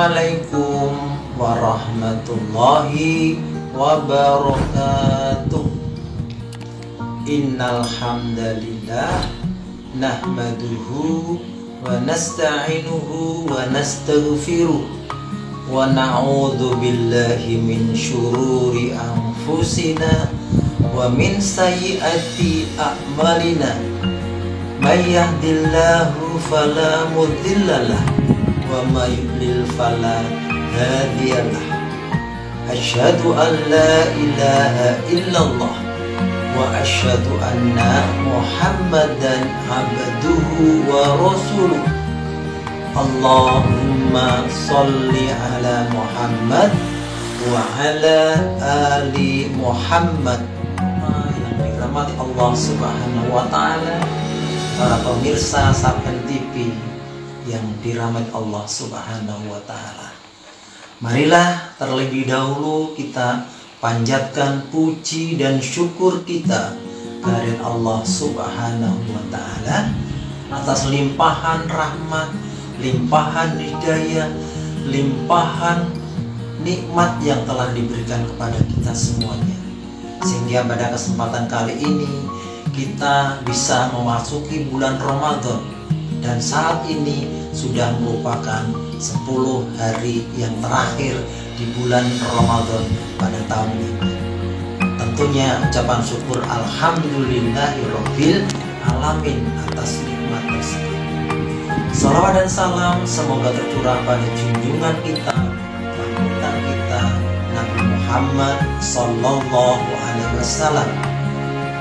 Assalamualaikum warahmatullahi wabarakatuh. Innal hamdalillah nahmaduhu wa nasta'inuhu wa nastaghfiruh wa na'udzu billahi min syururi anfusina wa min sayyiati a'malina. May yahdihillahu fala mudhillalah wa may yudlil fala hadiyalah. Asyhadu an la ilaha illallah wa asyhadu anna Muhammadan abduhu wa rasuluh. Allahumma sholli ala Muhammad wa ala ali Muhammad. Yang dirahmati Allah Subhanahu wa taala, para pemirsa Sapen TV yang dirahmati Allah Subhanahu wa taala. Marilah terlebih dahulu kita panjatkan puji dan syukur kita kehadirat Allah Subhanahu wa taala atas limpahan rahmat, limpahan hidayah, limpahan nikmat yang telah diberikan kepada kita semuanya. Sehingga pada kesempatan kali ini kita bisa memasuki bulan Ramadan, dan saat ini sudah merupakan 10 hari yang terakhir di bulan Ramadan pada tahun ini. Tentunya ucapan syukur alhamdulillahirabbil alamin atas nikmat tersebut. Salawat dan salam semoga tercurah pada junjungan kita, panutan kita, Nabi Muhammad sallallahu alaihi wasallam,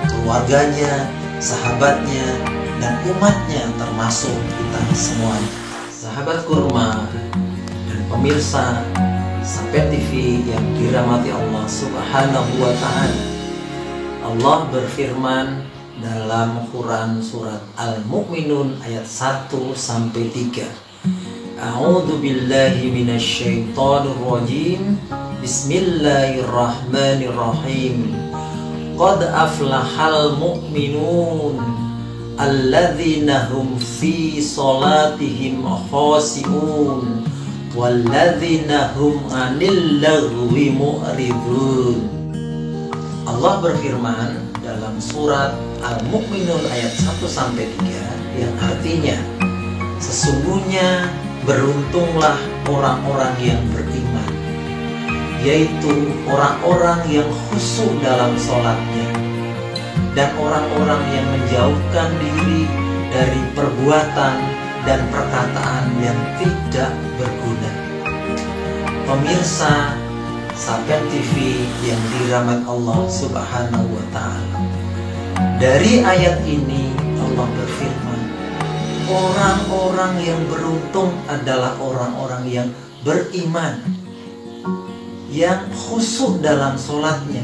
keluarganya, sahabatnya, dan umatnya, termasuk kita semuanya. Sahabat kurma dan pemirsa Sapen TV yang dirahmati Allah Subhanahu wa taala, Allah berfirman dalam Quran surat Al-Mu'minun ayat 1-3. A'udzu billahi minasyaitonir rajim. Bismillahirrahmanirrahim. Qad aflahal mu'minun alladzina hum fi sholatihim khashi'un walladzina hum 'anil lagwi mu'ridun. Allah berfirman dalam surat Al-Mu'minun ayat 1-3 yang artinya, sesungguhnya beruntunglah orang-orang yang beriman, yaitu orang-orang yang khusyuk dalam sholatnya, dan orang-orang yang menjauhkan diri dari perbuatan dan perkataan yang tidak berguna. Pemirsa Sapen TV yang dirahmati Allah Subhanahu wa taala, dari ayat ini Allah berfirman, orang-orang yang beruntung adalah orang-orang yang beriman, yang khusyuk dalam sholatnya,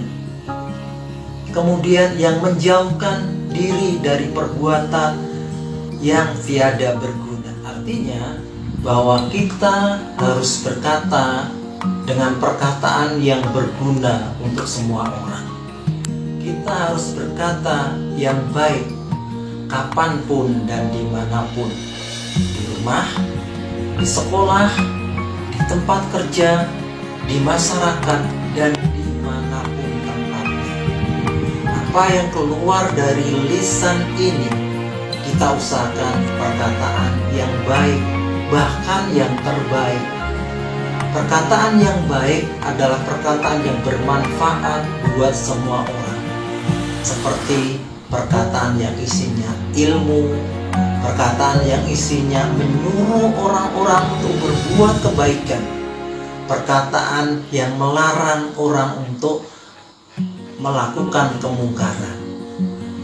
kemudian yang menjauhkan diri dari perbuatan yang tiada berguna. Artinya bahwa kita harus berkata dengan perkataan yang berguna untuk semua orang. Kita harus berkata yang baik kapanpun dan dimanapun, di rumah, di sekolah, di tempat kerja, di masyarakat, dan dimanapun tempatnya. Apa yang keluar dari lisan ini, kita usahakan perkataan yang baik, bahkan yang terbaik. Perkataan yang baik adalah perkataan yang bermanfaat buat semua orang, seperti perkataan yang isinya ilmu, perkataan yang isinya menyuruh orang-orang untuk berbuat kebaikan, perkataan yang melarang orang untuk melakukan kemungkaran,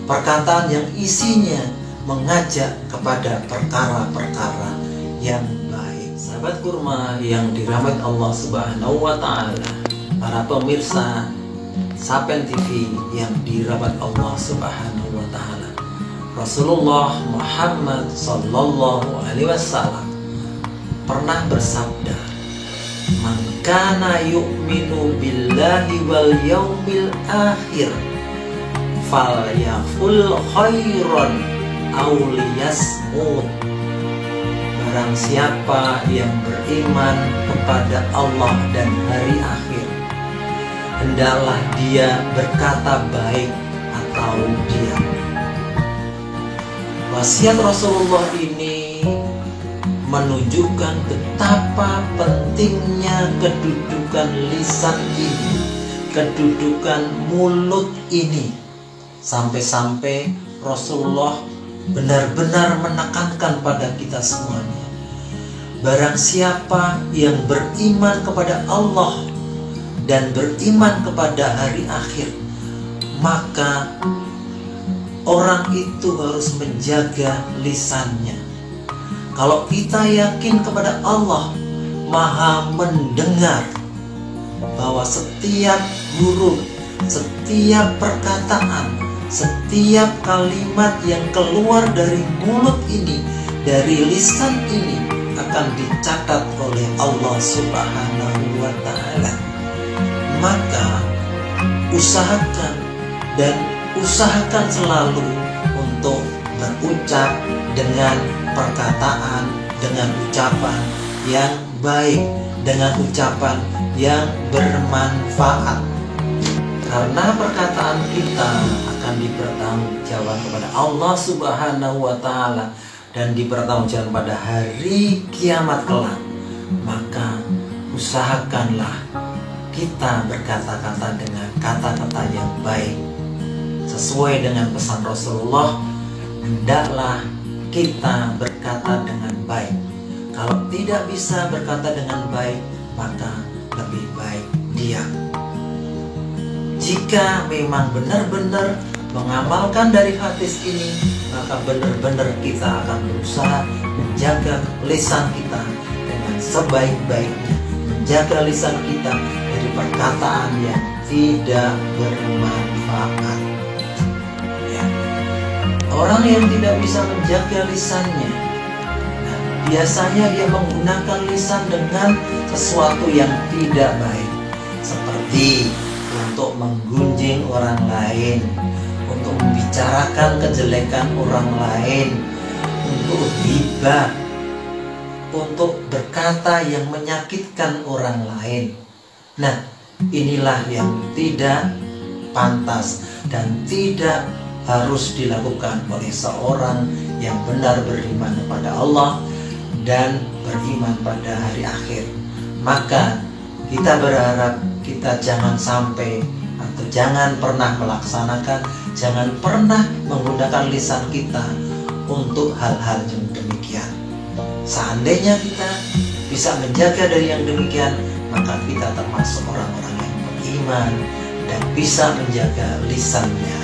perkataan yang isinya mengajak kepada perkara-perkara yang baik. Sahabat kurma yang dirahmati Allah Subhanahu wa taala, para pemirsa Sapen TV yang dirahmati Allah Subhanahu wa taala, Rasulullah Muhammad sallallahu alaihi wasallam pernah bersabda, "Man kana yu'minu billahi wal yaumil akhir falyaqul khairan aw liyasmut." barang siapa yang beriman kepada Allah dan hari akhir, hendaklah dia berkata baik atau diam. Wasiat Rasulullah ini menunjukkan betapa pentingnya kedudukan lisan ini, kedudukan mulut ini. Sampai-sampai Rasulullah benar-benar menekankan pada kita semuanya. Barang siapa yang beriman kepada Allah dan beriman kepada hari akhir, maka orang itu harus menjaga lisannya. Kalau kita yakin kepada Allah Maha mendengar, bahwa setiap huruf, setiap perkataan, setiap kalimat yang keluar dari mulut ini, dari lisan ini, akan dicatat oleh Allah Subhanahu wa Ta'ala. Maka usahakan selalu untuk berucap dengan perkataan, dengan ucapan yang baik, dengan ucapan yang bermanfaat. Karena perkataan kita akan dipertanggungjawabkan kepada Allah Subhanahu wa Ta'ala dan dipertanggungjawabkan pada hari kiamat kelak. Maka usahakanlah kita berkata-kata dengan kata-kata yang baik sesuai dengan pesan Rasulullah. Hendaklah kita berkata dengan baik. Kalau tidak bisa berkata dengan baik, maka lebih baik diam. Jika memang benar-benar mengamalkan dari hadis ini, maka benar-benar kita akan berusaha menjaga lisan kita dengan sebaik-baiknya, menjaga lisan kita dari perkataan yang tidak bermanfaat. Ya. Orang yang tidak bisa menjaga lisannya, biasanya dia menggunakan lisan dengan sesuatu yang tidak baik, seperti untuk menggunjing orang lain, untuk membicarakan kejelekan orang lain, untuk ghibah, untuk berkata yang menyakitkan orang lain. Nah, inilah yang tidak pantas dan tidak harus dilakukan oleh seorang yang benar beriman kepada Allah dan beriman pada hari akhir. Maka kita berharap kita jangan sampai atau jangan pernah melaksanakan, jangan pernah menggunakan lisan kita untuk hal-hal yang demikian. Seandainya kita bisa menjaga dari yang demikian, maka kita termasuk orang-orang yang beriman dan bisa menjaga lisannya.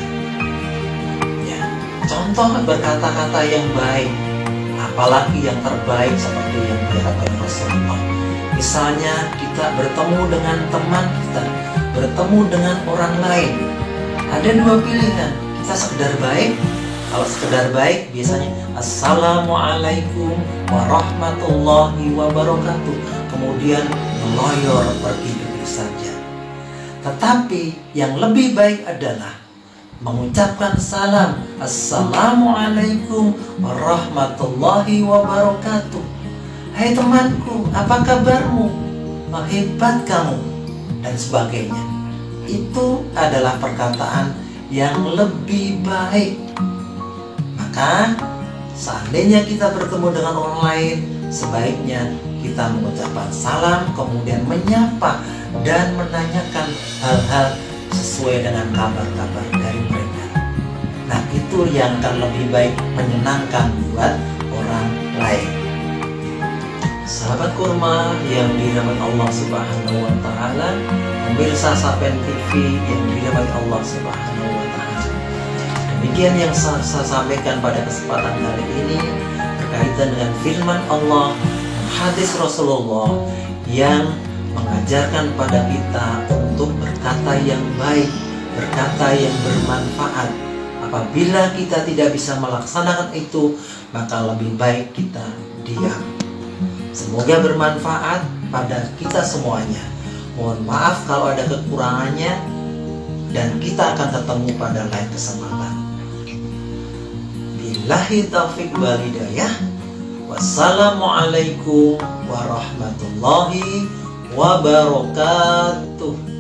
Ya, contoh berkata-kata yang baik, apalagi yang terbaik seperti yang diharapkan Rasulullah. Misalnya kita bertemu dengan teman kita, bertemu dengan orang lain, ada dua pilihan. Kita sekedar baik. Kalau sekedar baik biasanya Assalamualaikum warahmatullahi wabarakatuh, kemudian meloyor pergi begitu saja. Tetapi yang lebih baik adalah mengucapkan salam, Assalamualaikum warahmatullahi wabarakatuh. Hai temanku, apa kabarmu? Hebat kamu, dan sebagainya. Itu adalah perkataan yang lebih baik. Maka seandainya kita bertemu dengan orang lain, sebaiknya kita mengucapkan salam, kemudian menyapa dan menanyakan hal-hal sesuai dengan kabar-kabar dari mereka. Nah, itu yang akan lebih baik menyenangkan buat orang lain. Sahabat kurma yang dirahmati Allah Subhanahu wa Ta'ala, pemirsa Sapen TV yang dirahmati Allah Subhanahu wa Ta'ala, demikian yang saya sampaikan pada kesempatan kali ini berkaitan dengan firman Allah, hadis Rasulullah yang mengajarkan pada kita untuk berkata yang baik, berkata yang bermanfaat. Apabila kita tidak bisa melaksanakan itu, maka lebih baik kita diam. Semoga bermanfaat pada kita semuanya. Mohon maaf kalau ada kekurangannya, dan kita akan ketemu pada lain kesempatan. Billahi taufiq wal hidayah. Wassalamualaikum warahmatullahi wabarakatuh.